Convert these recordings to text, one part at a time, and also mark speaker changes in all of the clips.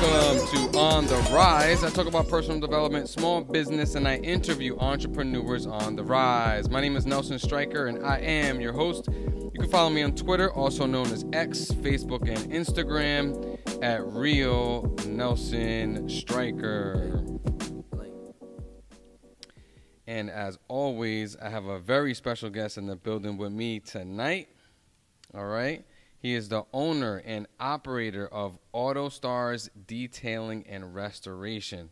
Speaker 1: Welcome to On the Rise. I talk about personal development, small business, and I interview entrepreneurs on the rise. My name is Nelson Stryker, and I am your host. You can follow me on Twitter, also known as X, Facebook, and Instagram at Real Nelson Stryker. And as always, I have a very special guest in the building with me tonight. All right. He is the owner and operator of AutoStars Detailing and Restoration.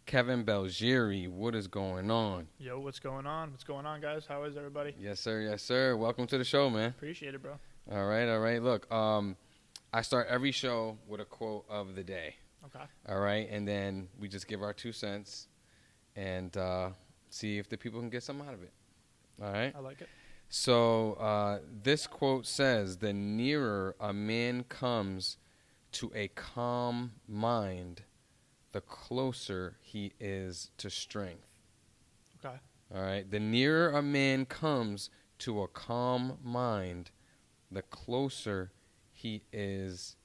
Speaker 1: Kevin Belligiere, what is going on?
Speaker 2: Yo, what's going on? What's going on, guys? How is everybody?
Speaker 1: Yes, sir. Yes, sir. Welcome to the show, man.
Speaker 2: Appreciate it, bro.
Speaker 1: All right. All right. Look, I start every show with a quote of the day.
Speaker 2: Okay.
Speaker 1: All right. And then we just give our 2 cents and see if the people can get something out of it. All right.
Speaker 2: I like it.
Speaker 1: So this quote says, "The nearer a man comes to a calm mind, the closer he is to strength."
Speaker 2: Okay.
Speaker 1: All right. The nearer a man comes to a calm mind, the closer he is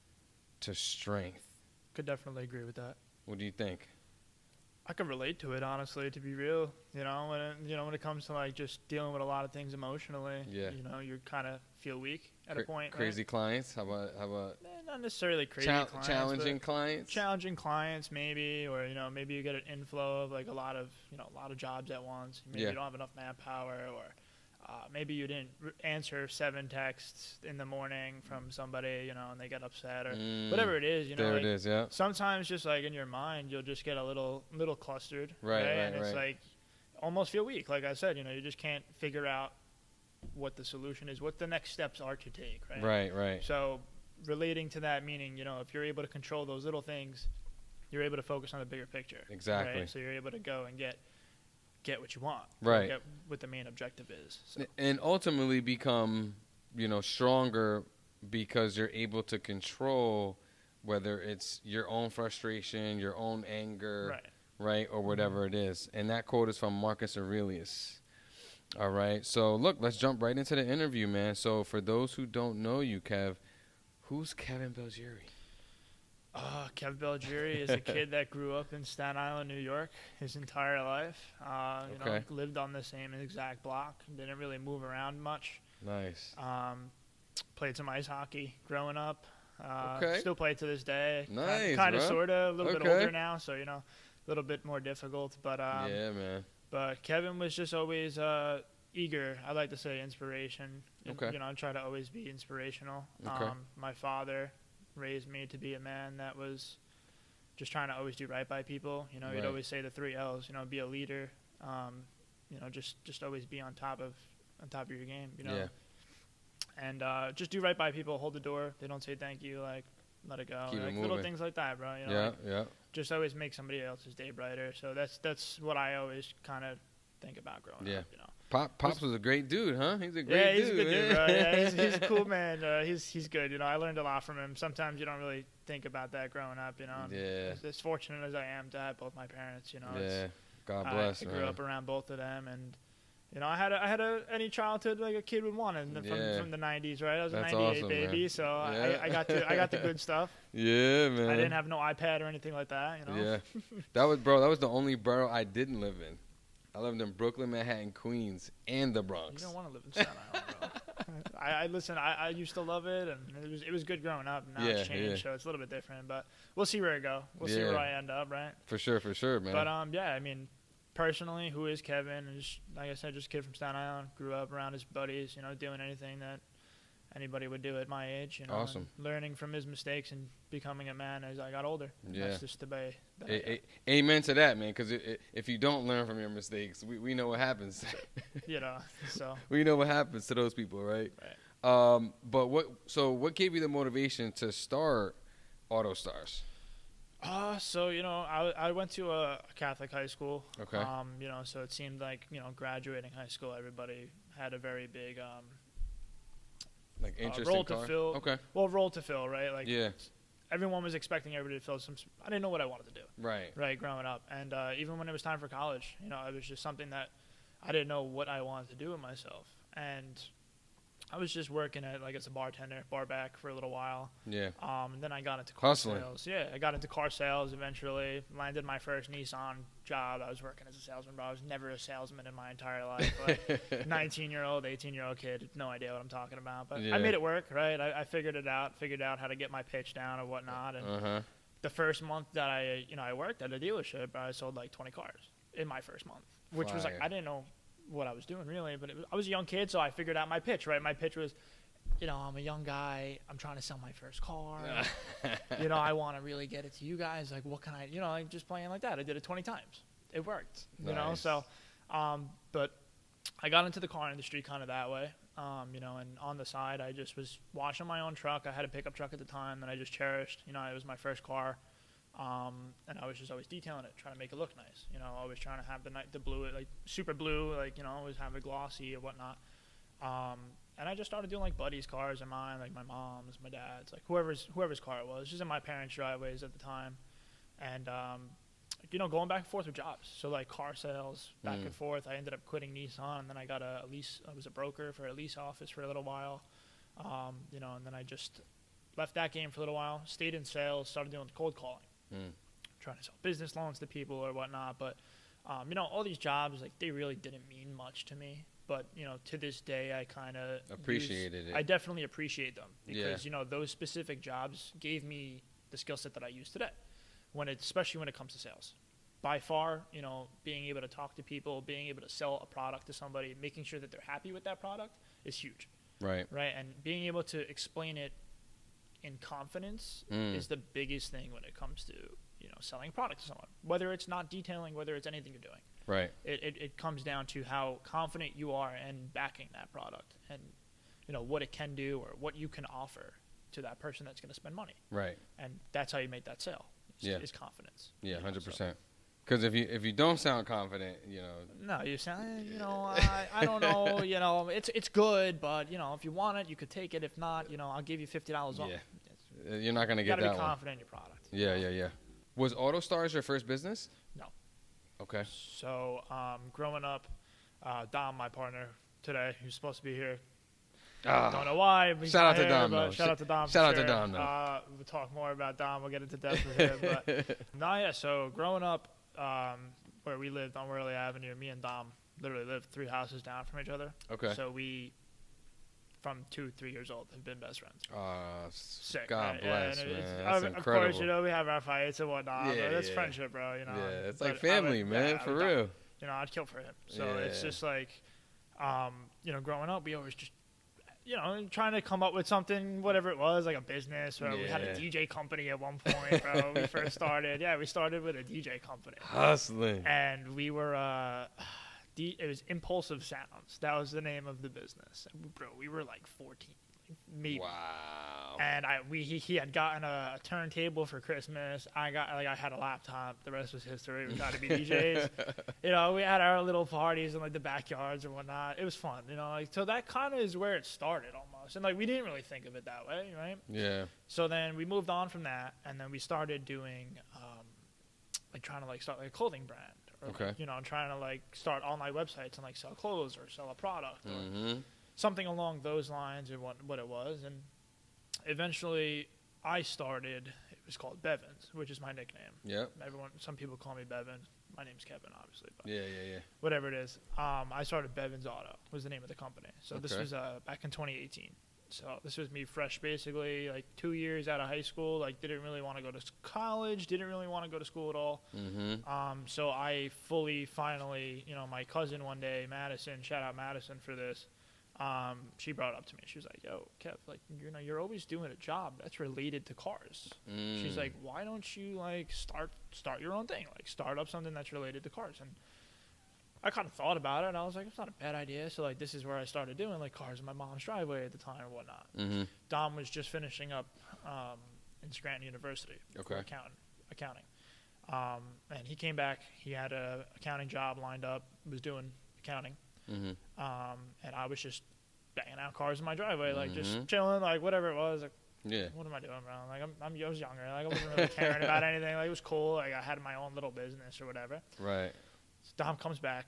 Speaker 1: to strength.
Speaker 2: Could definitely agree with that.
Speaker 1: What do you think?
Speaker 2: I could relate to it, honestly, to be real. When it comes to like just dealing with a lot of things emotionally,
Speaker 1: Yeah.
Speaker 2: You kind of feel weak at a point.
Speaker 1: Crazy
Speaker 2: right?
Speaker 1: clients? How about
Speaker 2: Not necessarily crazy clients.
Speaker 1: challenging clients?
Speaker 2: Challenging clients, maybe, or maybe you get an inflow of like a lot of jobs at once. Maybe you don't have enough manpower, or maybe you didn't answer 7 texts in the morning from somebody, and they get upset, or whatever it is.
Speaker 1: There it is, yeah.
Speaker 2: Sometimes just like in your mind, you'll just get a little clustered,
Speaker 1: right?
Speaker 2: And it's like almost feel weak. Like I said, you just can't figure out what the solution is, what the next steps are to take, right?
Speaker 1: Right.
Speaker 2: So relating to that, meaning, if you're able to control those little things, you're able to focus on the bigger picture.
Speaker 1: Exactly.
Speaker 2: Right? So you're able to go and get what you want.
Speaker 1: Right.
Speaker 2: Get what the main objective is. So.
Speaker 1: And ultimately become, stronger because you're able to control whether it's your own frustration, your own anger, right, or whatever it is. And that quote is from Marcus Aurelius. All right. So, look, let's jump right into the interview, man. So, for those who don't know you, Kev, who's Kevin Belligiere?
Speaker 2: Kevin Belligiere is a kid that grew up in Staten Island, New York, his entire life. Lived on the same exact block. Didn't really move around much.
Speaker 1: Nice.
Speaker 2: Played some ice hockey growing up. Still play to this day.
Speaker 1: Nice,
Speaker 2: kind of, sort of. A little bit older now, so, a little bit more difficult. But
Speaker 1: yeah, man.
Speaker 2: But Kevin was just always eager. I like to say inspiration.
Speaker 1: Okay.
Speaker 2: I try to always be inspirational.
Speaker 1: Okay.
Speaker 2: My father raised me to be a man that was just trying to always do right by people. He'd always say the 3 L's. Be a leader. Just always be on top of your game.
Speaker 1: Yeah.
Speaker 2: And just do right by people. Hold the door. They don't say thank you. Like, let it go.
Speaker 1: Keep it
Speaker 2: like
Speaker 1: moving.
Speaker 2: little things like that, bro.
Speaker 1: Yeah.
Speaker 2: Just always make somebody else's day brighter. So that's what I always kind of think about growing up.
Speaker 1: Pops was a great dude, huh? He's a great dude.
Speaker 2: Yeah, he's a good dude, bro. Yeah, he's a cool man. He's good. I learned a lot from him. Sometimes you don't really think about that growing up.
Speaker 1: Yeah.
Speaker 2: As fortunate as I am to have both my parents.
Speaker 1: Yeah. God bless.
Speaker 2: I grew up around both of them, and I had any childhood like a kid would want from the '90s, right? I was
Speaker 1: That's
Speaker 2: a '98
Speaker 1: awesome,
Speaker 2: baby,
Speaker 1: man.
Speaker 2: so I got the good stuff.
Speaker 1: Yeah, man.
Speaker 2: I didn't have no iPad or anything like that.
Speaker 1: Yeah. That was the only borough I didn't live in. I lived in Brooklyn, Manhattan, Queens, and the Bronx.
Speaker 2: You don't want to live in Staten Island, bro. Listen. I used to love it, and it was good growing up. Now it's changed, so it's a little bit different. But we'll see where it go. We'll see where I end up, right?
Speaker 1: For sure, man.
Speaker 2: But personally, who is Kevin? And just, like I said, just a kid from Staten Island. Grew up around his buddies, doing anything that anybody would do at my age.
Speaker 1: Awesome.
Speaker 2: Learning from his mistakes and becoming a man as I got older.
Speaker 1: Yeah.
Speaker 2: That's just the way.
Speaker 1: Amen to that, man. Because if you don't learn from your mistakes, we know what happens.
Speaker 2: So.
Speaker 1: We know what happens to those people, right?
Speaker 2: Right.
Speaker 1: But what gave you the motivation to start AutoStars?
Speaker 2: I went to a Catholic high school.
Speaker 1: Okay.
Speaker 2: So it seemed like, graduating high school, everybody had a very big
Speaker 1: like interesting
Speaker 2: role to fill.
Speaker 1: Okay.
Speaker 2: Well, role to fill, right? Like,
Speaker 1: yeah.
Speaker 2: Everyone was expecting everybody to fill some. I didn't know what I wanted to do.
Speaker 1: Right,
Speaker 2: growing up. And even when it was time for college, it was just something that I didn't know what I wanted to do with myself. And I was just working at as a bartender, bar back for a little while.
Speaker 1: Yeah.
Speaker 2: And then I got into car sales. Yeah, I got into car sales eventually. Landed my first Nissan job. I was working as a salesman, but I was never a salesman in my entire life. 19-year-old, 18-year-old kid, no idea what I'm talking about. But I made it work, right? I figured it out. Figured out how to get my pitch down and whatnot. And the first month that I worked at a dealership, I sold 20 cars in my first month, which was I didn't know what I was doing really, but I was a young kid, so I figured out my pitch, right? My pitch was, I'm a young guy, I'm trying to sell my first car, I want to really get it to you guys, what can I, just playing like that. I did it 20 times. It worked, so, but I got into the car industry kind of that way, and on the side, I just was washing my own truck. I had a pickup truck at the time that I just cherished, it was my first car. And I was just always detailing it, trying to make it look nice. Always trying to have the blue, super blue, always have it glossy or whatnot. And I just started doing buddies' cars of mine, my mom's, my dad's, whoever's car it was, just in my parents' driveways at the time. And going back and forth with jobs. So car sales, back and forth. I ended up quitting Nissan, and then I got a lease. I was a broker for a lease office for a little while. And then I just left that game for a little while. Stayed in sales, started doing cold calling. Trying to sell business loans to people or whatnot, but all these jobs they really didn't mean much to me. But to this day, I kind of
Speaker 1: appreciated it.
Speaker 2: I definitely appreciate them because those specific jobs gave me the skill set that I use today. Especially when it comes to sales, by far, being able to talk to people, being able to sell a product to somebody, making sure that they're happy with that product is huge.
Speaker 1: Right.
Speaker 2: And being able to explain it in confidence is the biggest thing when it comes to selling a product to someone, whether it's not detailing, whether it's anything you're doing.
Speaker 1: Right.
Speaker 2: It comes down to how confident you are in backing that product and what it can do or what you can offer to that person that's going to spend money.
Speaker 1: Right.
Speaker 2: And that's how you make that sale. Is confidence.
Speaker 1: Yeah, 100%. Because if you don't sound confident,
Speaker 2: no, you sound, I don't know, it's good, but if you want it, you could take it. If not, I'll give you $50 off.
Speaker 1: Yeah, you're not gonna get that one.
Speaker 2: You gotta be confident in your product.
Speaker 1: Yeah. Was AutoStars your first business?
Speaker 2: No.
Speaker 1: Okay.
Speaker 2: So, growing up, Dom, my partner today, who's supposed to be here. Don't know why.
Speaker 1: Shout out to Dom, though.
Speaker 2: Shout out to Dom.
Speaker 1: Shout out to Dom, though.
Speaker 2: We'll talk more about Dom. We'll get into depth with him. But so growing up, where we lived on Worley Avenue, me and Dom literally lived 3 houses down from each other.
Speaker 1: Okay.
Speaker 2: So we, from 2-3 years old, have been best friends. Sick.
Speaker 1: God bless, man.
Speaker 2: That's
Speaker 1: incredible.
Speaker 2: Of course, we have our fights and whatnot.
Speaker 1: Yeah,
Speaker 2: but it's friendship, bro.
Speaker 1: Yeah, it's like family, man, for real.
Speaker 2: I'd kill for him. So it's just growing up, we always just, trying to come up with something, whatever it was, like a business. Or we had a DJ company at one point, bro. We first started. Yeah, we started with a DJ company.
Speaker 1: Hustling. And
Speaker 2: we were, it was Impulsive Sounds. That was the name of the business. Bro, we were 14. Maybe.
Speaker 1: Wow.
Speaker 2: And he had gotten a turntable for Christmas. I had a laptop. The rest was history. We tried to be DJs. We had our little parties in the backyards or whatnot. It was fun. So that kind of is where it started almost. And we didn't really think of it that way, right?
Speaker 1: Yeah.
Speaker 2: So then we moved on from that, and then we started doing trying to start a clothing brand. Or,
Speaker 1: okay.
Speaker 2: Trying to start online websites and sell clothes or sell a product. Or something along those lines or what it was. And eventually I started, it was called Bevin's, which is my nickname.
Speaker 1: Yep.
Speaker 2: Some people call me Bevin. My name's Kevin, obviously. But
Speaker 1: yeah.
Speaker 2: Whatever it is. I started Bevin's Auto was the name of the company. So this was back in 2018. So this was me fresh, basically, 2 years out of high school. Didn't really want to go to college. Didn't really want to go to school at all. So I finally, my cousin one day, Madison, shout out Madison for this. She brought it up to me. She was like, "Yo, Kev, you're always doing a job that's related to cars." She's like, "Why don't you start your own thing? Start up something that's related to cars?" And I kind of thought about it, and I was like, "It's not a bad idea." So this is where I started doing cars in my mom's driveway at the time or whatnot. Dom was just finishing up in Scranton University for accounting. And he came back. He had a accounting job lined up. Was doing accounting. And I was just banging out cars in my driveway, just chilling, whatever it was. What am I doing, bro? I was younger. I wasn't really caring about anything. It was cool. I had my own little business or whatever.
Speaker 1: Right.
Speaker 2: So Dom comes back,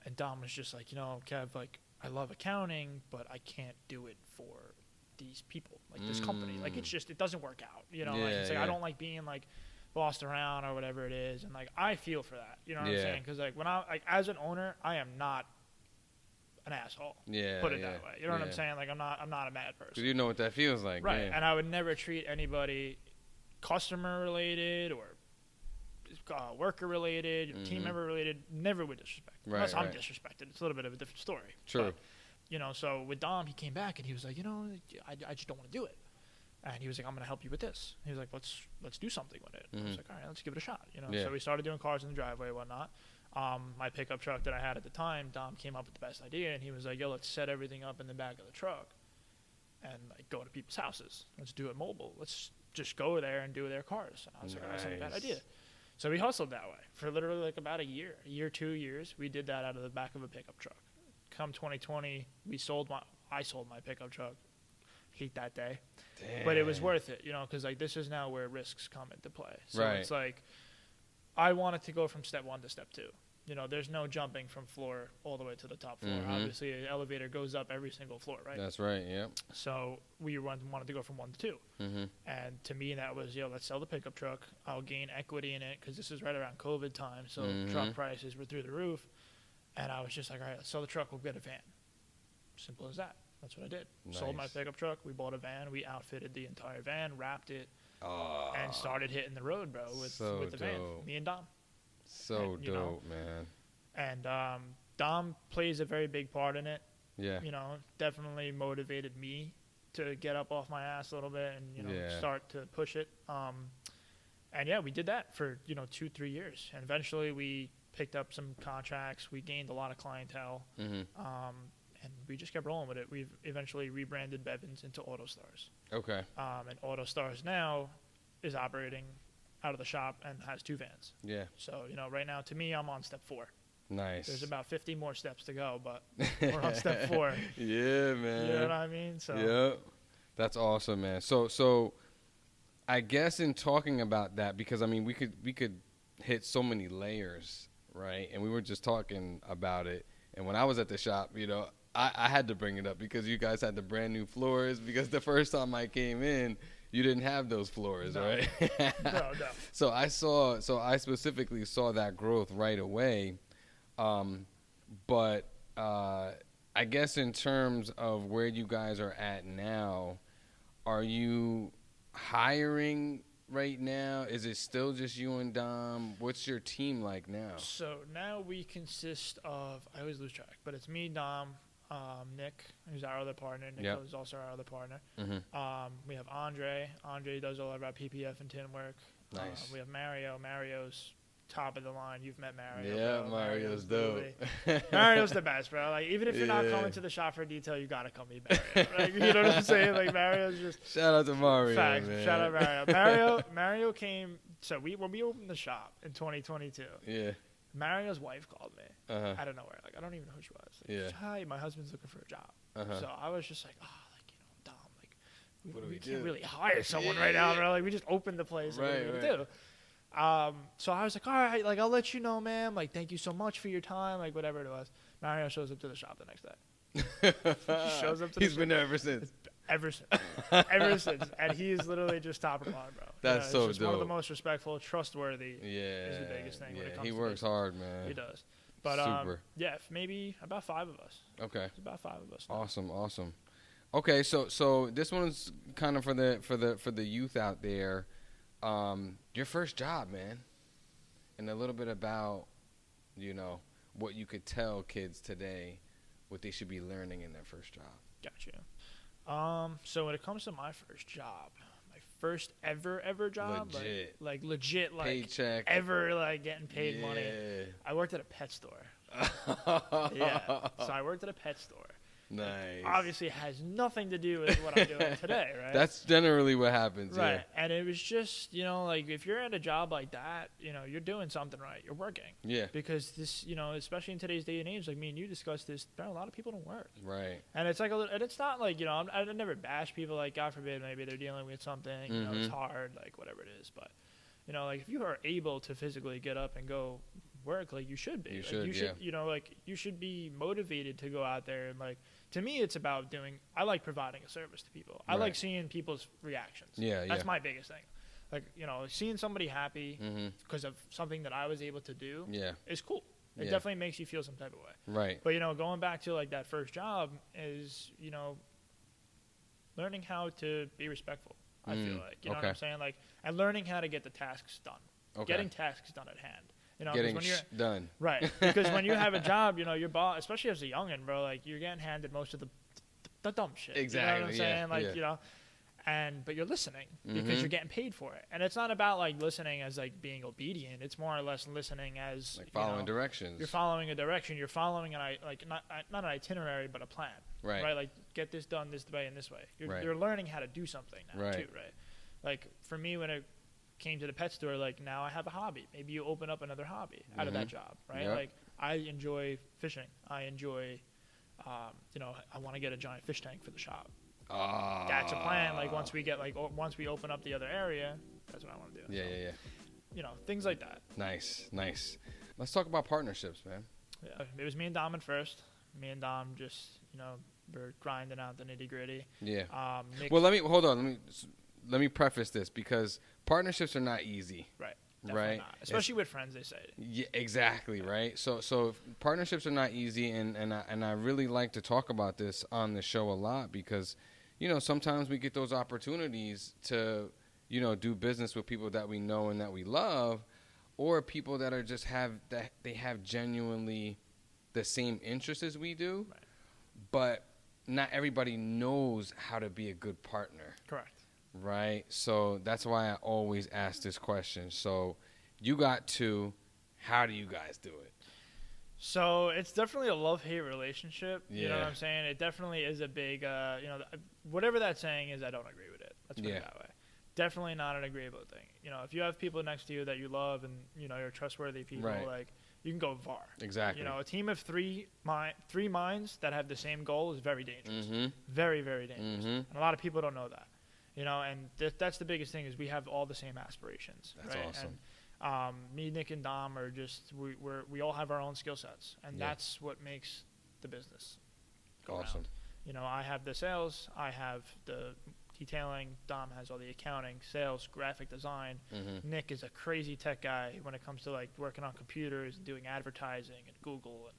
Speaker 2: and Dom was just Kev, I love accounting, but I can't do it for these people, like this company. Like, it's just, it doesn't work out, you know? Like, it's like, I don't like being, like, bossed around or whatever it is. And, like, I feel for that, you know what I'm saying? Because, like, when like, as an owner, I am not an asshole. Put it that way. You know what I'm saying? Like, I'm not a bad person.
Speaker 1: Because you know what that feels like.
Speaker 2: Right. And I would never treat anybody customer related or worker related, team member related, never with disrespect. Unless I'm disrespected. It's a little bit of a different story.
Speaker 1: True.
Speaker 2: But, you know, so with Dom, he came back and he was like, you know, I just don't want to do it. And he was like, I'm going to help you with this. He was like, let's do something with it. I was like, all right, let's give it a shot. You know, so we started doing cars in the driveway and whatnot. My pickup truck that I had at the time, Dom came up with the best idea, and he was like, yo, let's set everything up in the back of the truck and, like, go to people's houses. Let's do it mobile. Let's just go there and do their cars. And I was like, oh, that's not a bad idea. So we hustled that way for literally like about a year, 2 years. We did that out of the back of a pickup truck. Come 2020, I sold my pickup truck. Hate that day. Damn. But it was worth it, you know, because, like, this is now where risks come into play. So it's like, I wanted to go from step 1 to step 2. You know, there's no jumping from floor all the way to the top floor. Obviously, an elevator goes up every single floor, right?
Speaker 1: That's right, yeah.
Speaker 2: So we wanted to go from 1 to 2. And to me, that was, let's sell the pickup truck. I'll gain equity in it because this is right around COVID time. So truck prices were through the roof. And I was just like, all right, let's sell the truck. We'll get a van. Simple as that. That's what I did. Nice. Sold my pickup truck. We bought a van. We outfitted the entire van, wrapped it, and started hitting the road, bro, with the van. Me and Dom.
Speaker 1: So dope, man.
Speaker 2: And Dom plays a very big part in it.
Speaker 1: Yeah.
Speaker 2: You know, definitely motivated me to get up off my ass a little bit and, you know, start to push it. And, yeah, we did that for, 2-3 years. And eventually we picked up some contracts. We gained a lot of clientele. And we just kept rolling with it. We've eventually rebranded Bevins into AutoStars.
Speaker 1: Okay.
Speaker 2: And AutoStars now is operating out of the shop and has 2 vans.
Speaker 1: Yeah.
Speaker 2: So, right now, to me, I'm on step 4.
Speaker 1: Nice.
Speaker 2: There's about 50 more steps to go, but we're on step 4.
Speaker 1: Yeah, man.
Speaker 2: You know what I mean? So.
Speaker 1: Yep. That's awesome, man. So I guess in talking about that, because, I mean, we could hit so many layers, right? And we were just talking about it. And when I was at the shop, I had to bring it up because you guys had the brand new floors, because the first time I came in, you didn't have those floors, right?
Speaker 2: No.
Speaker 1: So I specifically saw that growth right away. But I guess in terms of where you guys are at now, are you hiring right now? Is it still just you and Dom? What's your team like now? So
Speaker 2: now we consist of, I always lose track, but it's me, Dom, Nick, who's our other partner. Nick is also our other partner. We have Andre. Andre does all of our PPF and tin work.
Speaker 1: Nice.
Speaker 2: We have Mario. Mario's top of the line. You've met Mario.
Speaker 1: Yeah, bro. Mario's dope.
Speaker 2: Mario's the best, bro. Like, even if you're not coming to the shop for detail, you gotta come meet Mario. Like, you know what I'm saying? Like, Mario's just
Speaker 1: shout out to Mario.
Speaker 2: Facts.
Speaker 1: Man.
Speaker 2: Shout out Mario. Mario came. So when we opened the shop in 2022.
Speaker 1: Yeah.
Speaker 2: Mario's wife called me out of nowhere. Like, I don't even know who she was. Like, hi, my husband's looking for a job. So I was just like, Dom, like, we can't really hire someone right now, bro. Like, we just opened the place. Right, what are we gonna do? So I was like, all right, like, I'll let you know, ma'am. Like, thank you so much for your time. Like, whatever it was. Mario shows up to the shop the next day. He shows up to the
Speaker 1: He's been there ever since.
Speaker 2: Ever since. And he's literally just top of mind, bro.
Speaker 1: That's so
Speaker 2: dope. One of the most respectful, trustworthy is the biggest thing when it comes to
Speaker 1: he works hard, man.
Speaker 2: He does. But,
Speaker 1: super.
Speaker 2: Maybe about 5 of us.
Speaker 1: Okay.
Speaker 2: It's about 5 of us now.
Speaker 1: Awesome. Okay, so this one's kind of for the youth out there. Your first job, man, and a little bit about, what you could tell kids today, what they should be learning in their first job.
Speaker 2: Gotcha. So when it comes to my first job, my first ever job, legit,
Speaker 1: paycheck,
Speaker 2: ever, like, getting paid money. I worked at a pet store. So I worked at a pet store.
Speaker 1: Nice.
Speaker 2: Obviously, it has nothing to do with what I'm doing today, right?
Speaker 1: That's generally what happens,
Speaker 2: right?
Speaker 1: Yeah.
Speaker 2: And it was just, like, if you're at a job like that, you're doing something right. You're working.
Speaker 1: Yeah.
Speaker 2: Because this, especially in today's day and age, like me and you discussed this, a lot of people don't work.
Speaker 1: Right.
Speaker 2: And it's like and it's not like, I never bash people. Like, God forbid, maybe they're dealing with something. It's hard, like, whatever it is. But, like, if you are able to physically get up and go work, like you should be.
Speaker 1: You
Speaker 2: like,
Speaker 1: should,
Speaker 2: you should, you know, like you should be motivated to go out there and like. To me, it's about I like providing a service to people. I like seeing people's reactions. That's my biggest thing. Like, you know, seeing somebody happy because of something that I was able to do is cool. It definitely makes you feel some type of way.
Speaker 1: Right.
Speaker 2: But, you know, going back to, like, that first job is, you know, learning how to be respectful, I feel like. You know what I'm saying? Like, and learning how to get the tasks done. Okay. Getting tasks done at hand. You know,
Speaker 1: getting done.
Speaker 2: Right. Because when you have a job, you know, your boss, especially as a youngin', bro, like, you're getting handed most of the dumb shit.
Speaker 1: Exactly.
Speaker 2: You know what I'm saying? Like, you know. But you're listening because you're getting paid for it. And it's not about like listening as like being obedient. It's more or less listening as
Speaker 1: like following directions.
Speaker 2: You're following a direction. You're following not an itinerary, but a plan.
Speaker 1: Right.
Speaker 2: Right. Like get this done this way and this way. You're learning how to do something now too. Right. Like for me, when it came to the pet store, like now I have a hobby. Maybe you open up another hobby out of that job. Right. Yep. Like I enjoy fishing. I enjoy, you know, I want to get a giant fish tank for the shop. That's a plan. Like once we open up the other area, that's what I want to do.
Speaker 1: Yeah.
Speaker 2: You know, things like that.
Speaker 1: Nice. Let's talk about partnerships, man.
Speaker 2: Yeah, it was me and Dom at first. Me and Dom just, you know, we're grinding out the nitty gritty.
Speaker 1: Yeah. Well, let me preface this because partnerships are not easy.
Speaker 2: Right. Definitely not. Especially with friends, they say.
Speaker 1: Yeah, exactly. Right. So partnerships are not easy, and I really like to talk about this on the show a lot because, you know, sometimes we get those opportunities to, you know, do business with people that we know and that we love, or people that are just have genuinely the same interests as we do, but not everybody knows how to be a good partner.
Speaker 2: Correct.
Speaker 1: Right. So that's why I always ask this question. So you got two. How do you guys do it?
Speaker 2: So it's definitely a love-hate relationship.
Speaker 1: Yeah.
Speaker 2: You know what I'm saying? It definitely is a big, you know, whatever that saying is, I don't agree with it. Let's put it that way. Definitely not an agreeable thing. You know, if you have people next to you that you love and, you know, you're trustworthy people, like, you can go far.
Speaker 1: Exactly.
Speaker 2: You know, a team of three minds that have the same goal is very dangerous. Very, very dangerous. And a lot of people don't know that. You know, and that's the biggest thing is we have all the same aspirations.
Speaker 1: That's awesome.
Speaker 2: And me, Nick, and Dom are just we all have our own skill sets, and that's what makes the business go
Speaker 1: awesome.
Speaker 2: Around. You know, I have the sales, I have the detailing. Dom has all the accounting, sales, graphic design. Nick is a crazy tech guy when it comes to like working on computers and doing advertising and Google and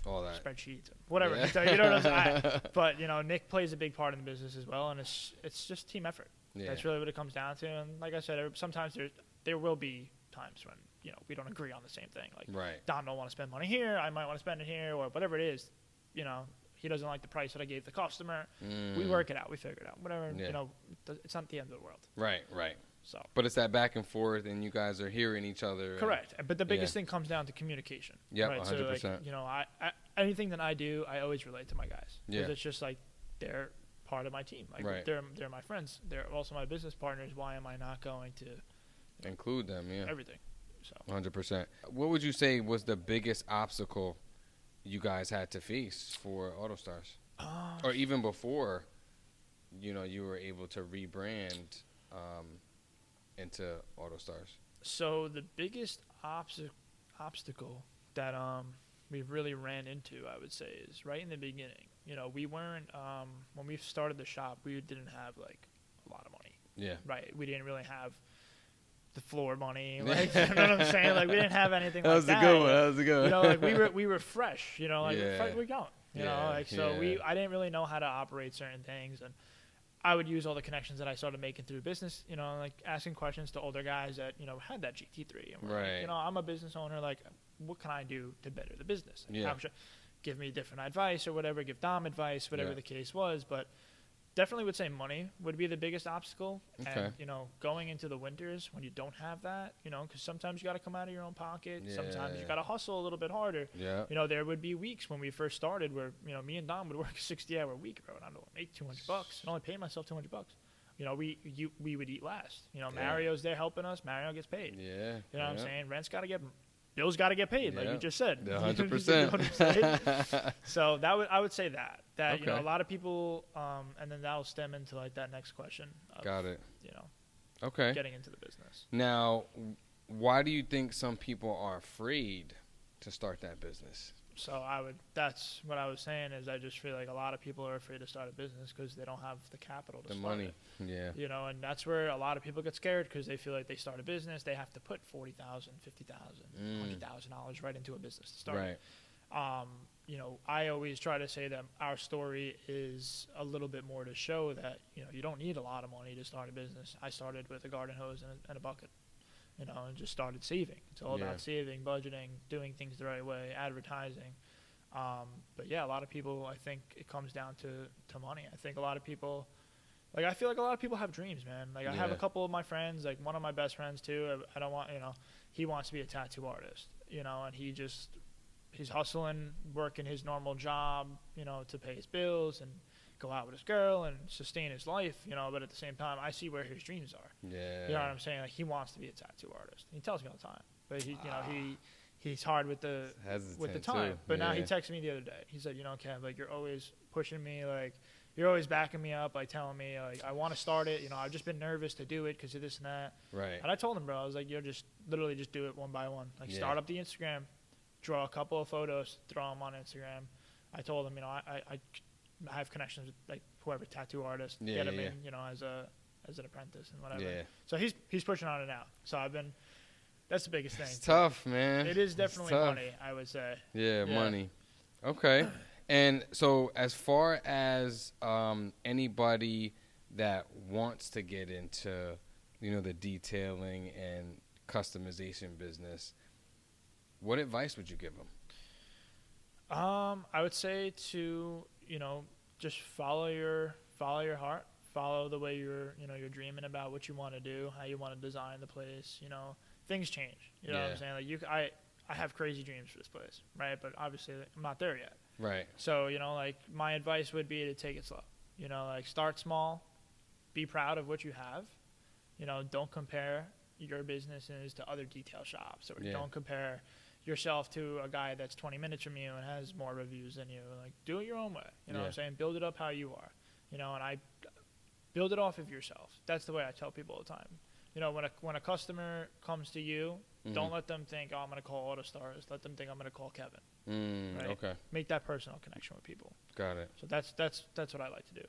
Speaker 1: all that
Speaker 2: spreadsheets, whatever. Yeah. You know what I'm saying? But you know, Nick plays a big part in the business as well, and it's just team effort. Yeah. That's really what it comes down to. And like I said, sometimes there will be times when, you know, we don't agree on the same thing. Like Don don't want to spend money here, I might want to spend it here, or whatever it is. You know, he doesn't like the price that I gave the customer. We work it out, we figure it out. Whatever. You know, it's not the end of the world. Right. So, but
Speaker 1: it's that back and forth, and you guys are hearing each other.
Speaker 2: Correct. But the biggest thing comes down to communication.
Speaker 1: Yeah,
Speaker 2: right?
Speaker 1: 100%.
Speaker 2: So, like, you know, I anything that I do, I always relate to my guys. Because it's just like they're part of my team. Like they're my friends. They're also my business partners. Why am I not going to
Speaker 1: include them? Yeah.
Speaker 2: Everything. So
Speaker 1: 100%. What would you say was the biggest obstacle you guys had to face for AutoStars, or even before, you know, you were able to rebrand into AutoStars?
Speaker 2: So the biggest obstacle that we really ran into, I would say, is right in the beginning. You know, we weren't when we started the shop, we didn't have like a lot of money.
Speaker 1: Yeah.
Speaker 2: Right. We didn't really have the floor money. Like, you know what I'm saying? Like we didn't have anything like that.
Speaker 1: That was a good one.
Speaker 2: You know, like we were fresh. You know, like we're going. You know, like so I didn't really know how to operate certain things, and I would use all the connections that I started making through business, you know, like asking questions to older guys that, you know, had that GT3. And like, you know, I'm a business owner. Like, what can I do to better the business? Like, give me different advice or whatever, give Dom advice, whatever the case was. But definitely would say money would be the biggest obstacle. Okay. And, you know, going into the winters when you don't have that, you know, because sometimes you got to come out of your own pocket. Yeah. Sometimes you got to hustle a little bit harder. Yeah. You know, there would be weeks when we first started where, you know, me and Dom would work a 60-hour week, bro, and I don't make $200 and only pay myself $200. You know, we would eat last. You know, Mario's there helping us. Mario gets paid. Yeah. You know what I'm saying? Rent's got to get... Bills got to get paid, like you just said.
Speaker 1: 100%.
Speaker 2: So I would say that you know, a lot of people, and then that'll stem into like that next question.
Speaker 1: Got it.
Speaker 2: You know, getting into the business.
Speaker 1: Now, why do you think some people are afraid to start that business?
Speaker 2: So that's what I was saying is I just feel like a lot of people are afraid to start a business because they don't have the capital to start
Speaker 1: money.
Speaker 2: it.
Speaker 1: Yeah.
Speaker 2: You know, and that's where a lot of people get scared because they feel like they start a business, they have to put $40,000, $50,000, $100,000 right into a business to start it. You know, I always try to say that our story is a little bit more to show that, you know, you don't need a lot of money to start a business. I started with a garden hose and a bucket, you know, and just started saving. It's all about saving, budgeting, doing things the right way, advertising. But yeah, a lot of people, I think it comes down to money. I think a lot of people, like, I feel like a lot of people have dreams, man. Like, I have a couple of my friends, like one of my best friends too. I don't want, you know, he wants to be a tattoo artist, you know, and he's hustling, working his normal job, you know, to pay his bills and go out with his girl and sustain his life, you know, but at the same time, I see where his dreams are.
Speaker 1: Yeah.
Speaker 2: You know what I'm saying? Like, he wants to be a tattoo artist. He tells me all the time. But he, you know, he's hard with the time.
Speaker 1: Too.
Speaker 2: But now he texted me the other day. He said, you know, Kev, like, you're always pushing me, like, you're always backing me up, like, telling me, like, I want to start it. You know, I've just been nervous to do it because of this and that.
Speaker 1: Right.
Speaker 2: And I told him, bro, I was like, literally just do it one by one. Like, start up the Instagram, draw a couple of photos, throw them on Instagram. I told him, you know, I have connections with, like, whoever tattoo artist, get him in, you know, as an apprentice and whatever. Yeah. So he's pushing on it now. So that's the biggest thing.
Speaker 1: It's tough, man.
Speaker 2: It is definitely money, I would say.
Speaker 1: Yeah, money. Okay. And so as far as anybody that wants to get into, you know, the detailing and customization business, what advice would you give them?
Speaker 2: I would say to, you know, just follow your heart, follow the way you're dreaming about what you want to do, how you want to design the place. You know, things change. You know what I'm saying? Like, I have crazy dreams for this place, right? But obviously I'm not there yet.
Speaker 1: Right.
Speaker 2: So, you know, like, my advice would be to take it slow. You know, like, start small, be proud of what you have. You know, don't compare your businesses to other detail shops, or don't compare yourself to a guy that's 20 minutes from you and has more reviews than you. Like, do it your own way. You know what I'm saying? Build it up how you are. You know, and I build it off of yourself. That's the way I tell people all the time. You know, when a customer comes to you, don't let them think, oh, I'm going to call AutoStars. Let them think I'm going to call Kevin. Right? Okay. Make that personal connection with people.
Speaker 1: Got it.
Speaker 2: So that's what I like to do.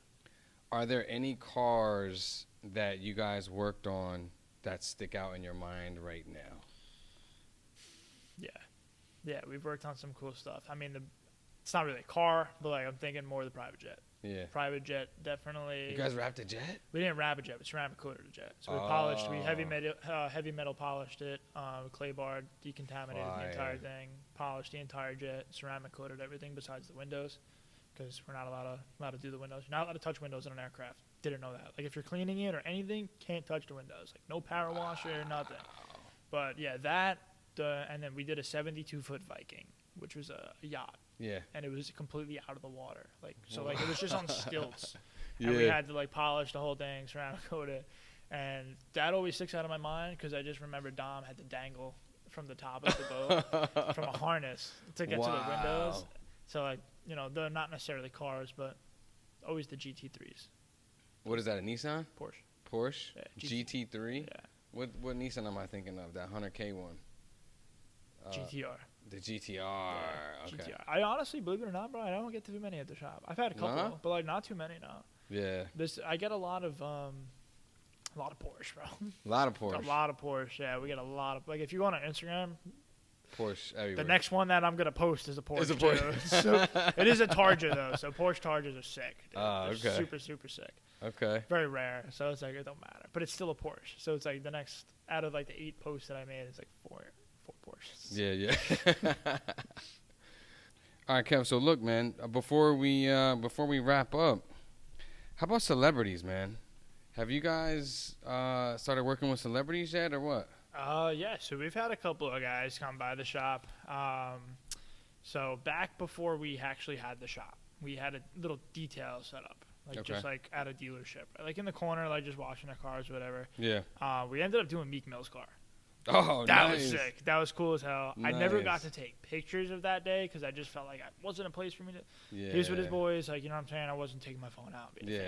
Speaker 1: Are there any cars that you guys worked on that stick out in your mind right now?
Speaker 2: Yeah, we've worked on some cool stuff. I mean, it's not really a car, but, like, I'm thinking more of the private jet. Yeah. Private jet, definitely.
Speaker 1: You guys wrapped a jet?
Speaker 2: We didn't wrap a jet. We ceramic coated a jet. So we heavy metal polished it, clay bar, decontaminated the entire thing, polished the entire jet, ceramic coated everything besides the windows, because we're not allowed to do the windows. You're not allowed to touch windows in an aircraft. Didn't know that. Like, if you're cleaning it or anything, can't touch the windows. Like, no power washer, nothing. But yeah, that. And then we did a 72-foot Viking, which was a yacht. Yeah. And it was completely out of the water. Like, so, like, it was just on stilts. And we had to, like, polish the whole thing, ceramic coat it. And that always sticks out of my mind because I just remember Dom had to dangle from the top of the boat from a harness to get to the windows. So, like, you know, they're not necessarily cars, but always the GT3s.
Speaker 1: What is that, a Nissan?
Speaker 2: Porsche?
Speaker 1: Yeah, GT3?
Speaker 2: Yeah.
Speaker 1: What Nissan am I thinking of? That 100K one?
Speaker 2: GTR.
Speaker 1: The GTR.
Speaker 2: Yeah,
Speaker 1: okay.
Speaker 2: GTR. I honestly, believe it or not, bro, I don't get too many at the shop. I've had a couple, but, like, not too many now.
Speaker 1: Yeah.
Speaker 2: I get a lot of Porsche, bro.
Speaker 1: A lot of Porsche.
Speaker 2: A lot of Porsche. Yeah, we get a lot of, like, if you go on Instagram,
Speaker 1: Porsche everywhere.
Speaker 2: The next one that I'm gonna post is a Porsche. It's a Porsche. So, it is a Targa though, so Porsche Targas are sick. Dude. Okay. Super, super sick.
Speaker 1: Okay.
Speaker 2: Very rare, so it's like it don't matter, but it's still a Porsche. So it's like the next out of like the 8 posts that I made, it's like four Porsches.
Speaker 1: Yeah. All right, Kev. So look, man. Before we wrap up, how about celebrities, man? Have you guys started working with celebrities yet, or what?
Speaker 2: Yeah. So we've had a couple of guys come by the shop. So back before we actually had the shop, we had a little detail set up, like just like at a dealership, like in the corner, like just washing their cars, whatever. Yeah. We ended up doing Meek Mill's car.
Speaker 1: Oh,
Speaker 2: that
Speaker 1: nice.
Speaker 2: was sick. That was cool as hell.
Speaker 1: Nice.
Speaker 2: I never got to take pictures of that day because I just felt like it wasn't a place for me to.
Speaker 1: Yeah.
Speaker 2: He was with his boys, like, you know what I'm saying? I wasn't taking my phone out.
Speaker 1: Yeah,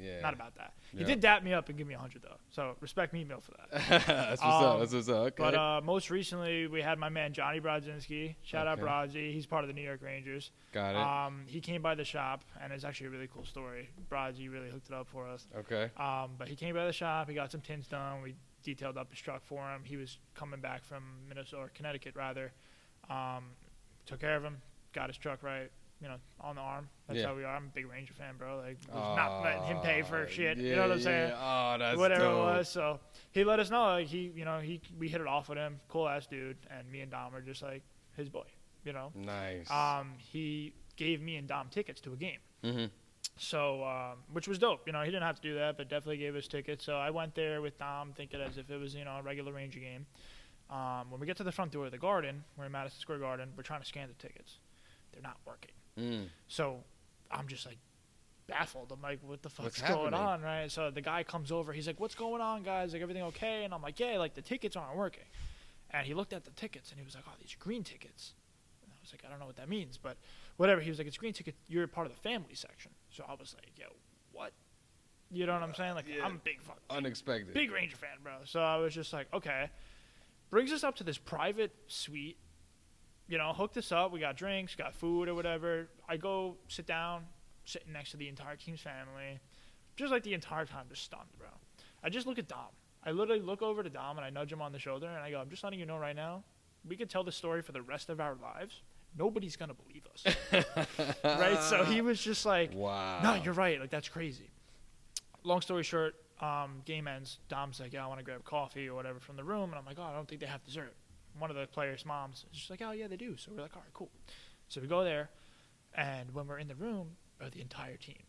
Speaker 1: yeah.
Speaker 2: Not about that.
Speaker 1: Yep.
Speaker 2: He did dap me up and give me 100 though. So respect me, Mill, for that.
Speaker 1: That's what's up. That's what's up. Okay.
Speaker 2: But most recently, we had my man Johnny Brodzinski. Shout out Brodzy. He's part of the New York Rangers.
Speaker 1: Got it.
Speaker 2: He came by the shop, and it's actually a really cool story. Brodzy really hooked it up for us.
Speaker 1: Okay.
Speaker 2: But he came by the shop. He got some tints done. We detailed up his truck for him. He was coming back from Minnesota, or Connecticut rather. Took care of him. Got his truck right. You know, on the arm. That's how we are. I'm a big Ranger fan, bro. Like, not letting him pay for shit.
Speaker 1: Yeah,
Speaker 2: you know what I'm saying?
Speaker 1: Oh, that's
Speaker 2: whatever
Speaker 1: dope.
Speaker 2: it was. So he let us know. Like, we hit it off with him. Cool ass dude. And me and Dom are just like his boy. You know.
Speaker 1: Nice.
Speaker 2: He gave me and Dom tickets to a game.
Speaker 1: Mm-hmm.
Speaker 2: So, which was dope. You know, he didn't have to do that, but definitely gave us tickets. So I went there with Dom, thinking as if it was, you know, a regular Ranger game. When we get to the front door of the Garden, we're in Madison Square Garden, we're trying to scan the tickets. They're not working. So I'm just like baffled. I'm like, what the fuck's going on, right? So the guy comes over. He's like, what's going on, guys? Like, everything okay? And I'm like, yeah, like the tickets aren't working. And he looked at the tickets and he was like, oh, these are green tickets. And I was like, I don't know what that means, but whatever. He was like, it's green ticket. You're part of the family section. So I was like, yo, what? You know what I'm saying? Like, I'm a big fuck.
Speaker 1: Unexpected.
Speaker 2: Big Ranger fan, bro. So I was just like, okay. Brings us up to this private suite. You know, hooked us up. We got drinks, got food or whatever. I go sit down, sitting next to the entire team's family. Just like the entire time, just stunned, bro. I just look at Dom. I literally look over to Dom and I nudge him on the shoulder and I go, I'm just letting you know right now, we could tell this story for the rest of our lives. Nobody's going to believe us. Right? So he was just like,
Speaker 1: wow.
Speaker 2: No, you're right. Like, that's crazy. Long story short, game ends. Dom's like, yeah, I want to grab coffee or whatever from the room. And I'm like, oh, I don't think they have dessert. One of the players' moms is just like, oh, yeah, they do. So we're like, all right, cool. So we go there. And when we're in the room, the entire team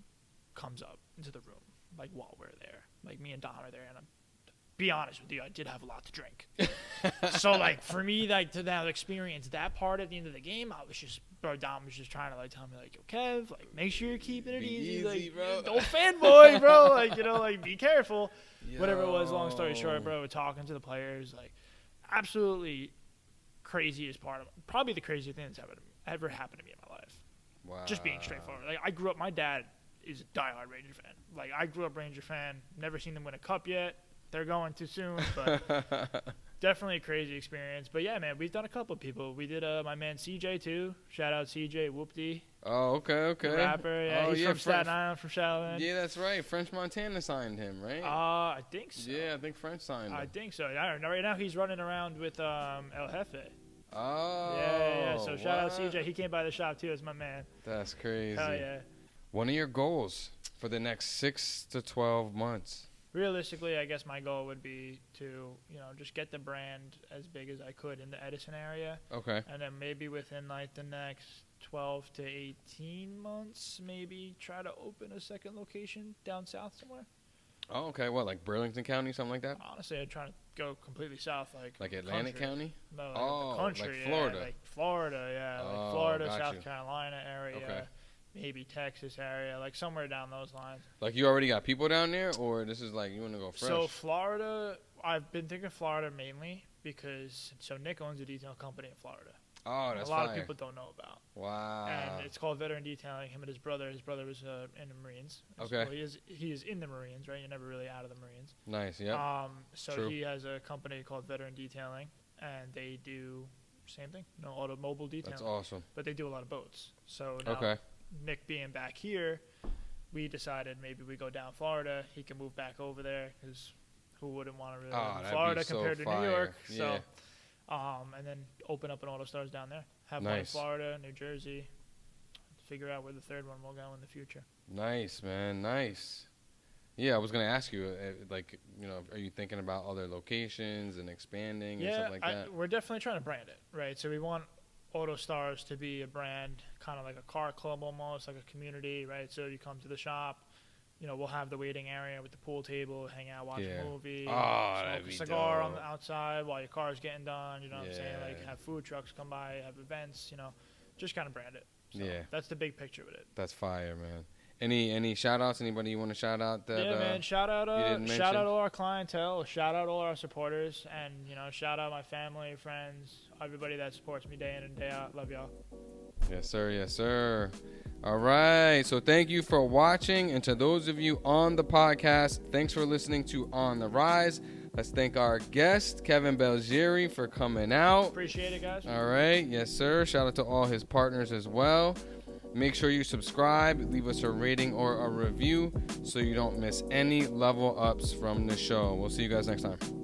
Speaker 2: comes up into the room, like, while we're there. Like, me and Dom are there. And I'm, be honest with you, I did have a lot to drink. So, like, for me, like, to now experience that part at the end of the game, I was just, bro, Dom was just trying to, like, tell me, like, yo, Kev, like, make sure you're keeping it easy. Like,
Speaker 1: bro.
Speaker 2: Don't fanboy, bro. Like, you know, like, be careful.
Speaker 1: Yo.
Speaker 2: Whatever it was, long story short, bro, we're talking to the players, like, absolutely craziest part of it. Probably the craziest thing that's ever happened to me in my life.
Speaker 1: Wow.
Speaker 2: Just being straightforward. Like, I grew up, my dad is a diehard Ranger fan. Like, I grew up Ranger fan, never seen them win a cup yet. They're going too soon, but definitely a crazy experience. But yeah, man, we've done a couple of people. We did my man CJ too. Shout out CJ Whoopty.
Speaker 1: Oh, okay.
Speaker 2: The rapper. Yeah,
Speaker 1: oh,
Speaker 2: he's from Staten Island, from Shaolin.
Speaker 1: Yeah, that's right. French Montana signed him, right?
Speaker 2: I think so.
Speaker 1: Yeah, I think French signed him.
Speaker 2: I think so. Yeah, right now he's running around with El Jefe.
Speaker 1: Oh.
Speaker 2: Yeah. So shout out CJ. He came by the shop too. That's my man.
Speaker 1: That's crazy.
Speaker 2: Hell yeah.
Speaker 1: One of your goals for the next 6 to 12 months?
Speaker 2: Realistically, I guess my goal would be to, you know, just get the brand as big as I could in the Edison area.
Speaker 1: Okay.
Speaker 2: And then maybe within, like, the next 12 to 18 months, maybe try to open a second location down south somewhere.
Speaker 1: Oh, okay. What, like Burlington County, something like that?
Speaker 2: Honestly, I'm trying to go completely south, like
Speaker 1: Atlantic County?
Speaker 2: No, like
Speaker 1: oh,
Speaker 2: the country,
Speaker 1: like Florida.
Speaker 2: Yeah, like Florida, yeah.
Speaker 1: Oh,
Speaker 2: like Florida,
Speaker 1: got
Speaker 2: South
Speaker 1: you.
Speaker 2: Carolina area.
Speaker 1: Okay.
Speaker 2: Maybe Texas area, like somewhere down those lines.
Speaker 1: Like, you already got people down there, or this is like you want to go fresh?
Speaker 2: So Florida, I've been thinking Florida mainly because Nick owns a detail company in Florida.
Speaker 1: Oh, that's
Speaker 2: a lot
Speaker 1: fire.
Speaker 2: of people don't know about.
Speaker 1: Wow.
Speaker 2: And it's called Veteran Detailing. Him and his brother. His brother was in the Marines.
Speaker 1: Okay.
Speaker 2: So he is in the Marines, right? You're never really out of the Marines.
Speaker 1: Nice. Yeah.
Speaker 2: So
Speaker 1: True.
Speaker 2: he has a company called Veteran Detailing, and they do same thing, automobile detailing.
Speaker 1: That's awesome.
Speaker 2: But they do a lot of boats. So now,
Speaker 1: Okay.
Speaker 2: Nick being back here, we decided maybe we go down Florida. He can move back over there because who wouldn't want to really live in Florida compared to New York?
Speaker 1: Yeah.
Speaker 2: So, and then open up an auto stores down there. Have one in Florida, New Jersey. Figure out where the third one will go in the future.
Speaker 1: Nice, man. Nice. Yeah, I was going to ask you, like, you know, are you thinking about other locations and expanding and stuff like that?
Speaker 2: We're definitely trying to brand it, right? So we want AutoStars to be a brand, kind of like a car club almost, like a community, right? So you come to the shop, you know, we'll have the waiting area with the pool table, hang out, watch a movie, smoke a cigar on the outside while your car's getting done, you know what I'm saying? Like, have food trucks come by, have events, you know, just kind of brand it. So that's the big picture with it.
Speaker 1: That's fire, man. Any shout outs? Anybody you want to shout out? That,
Speaker 2: man. Shout out all our clientele. Shout out all our supporters, and shout out my family, friends, everybody that supports me day in and day out. Love y'all.
Speaker 1: Yes, sir. Yes, sir. All right. So thank you for watching, and to those of you on the podcast, thanks for listening to On the Rise. Let's thank our guest, Kevin Belligiere, for coming out.
Speaker 2: Appreciate it, guys.
Speaker 1: All right. Yes, sir. Shout out to all his partners as well. Make sure you subscribe, leave us a rating or a review so you don't miss any level ups from the show. We'll see you guys next time.